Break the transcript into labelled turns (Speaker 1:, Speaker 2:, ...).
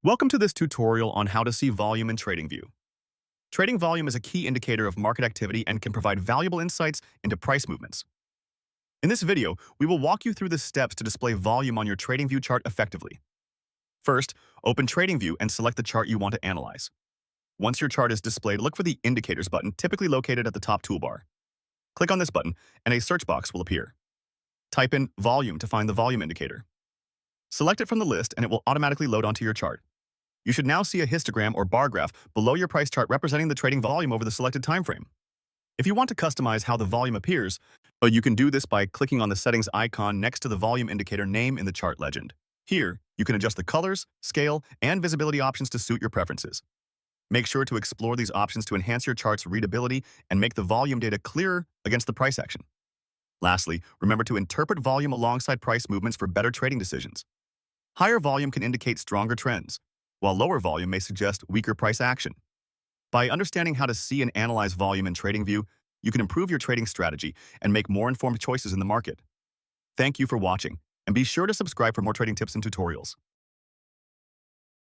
Speaker 1: Welcome to this tutorial on how to see volume in TradingView. Trading volume is a key indicator of market activity and can provide valuable insights into price movements. In this video, we will walk you through the steps to display volume on your TradingView chart effectively. First, open TradingView and select the chart you want to analyze. Once your chart is displayed, look for the Indicators button, typically located at the top toolbar. Click on this button, and a search box will appear. Type in Volume to find the volume indicator. Select it from the list, and it will automatically load onto your chart. You should now see a histogram or bar graph below your price chart representing the trading volume over the selected time frame. If you want to customize how the volume appears, you can do this by clicking on the settings icon next to the volume indicator name in the chart legend. Here, you can adjust the colors, scale, and visibility options to suit your preferences. Make sure to explore these options to enhance your chart's readability and make the volume data clearer against the price action. Lastly, remember to interpret volume alongside price movements for better trading decisions. Higher volume can indicate stronger trends, while lower volume may suggest weaker price action. By understanding how to see and analyze volume in TradingView, you can improve your trading strategy and make more informed choices in the market. Thank you for watching, and be sure to subscribe for more trading tips and tutorials.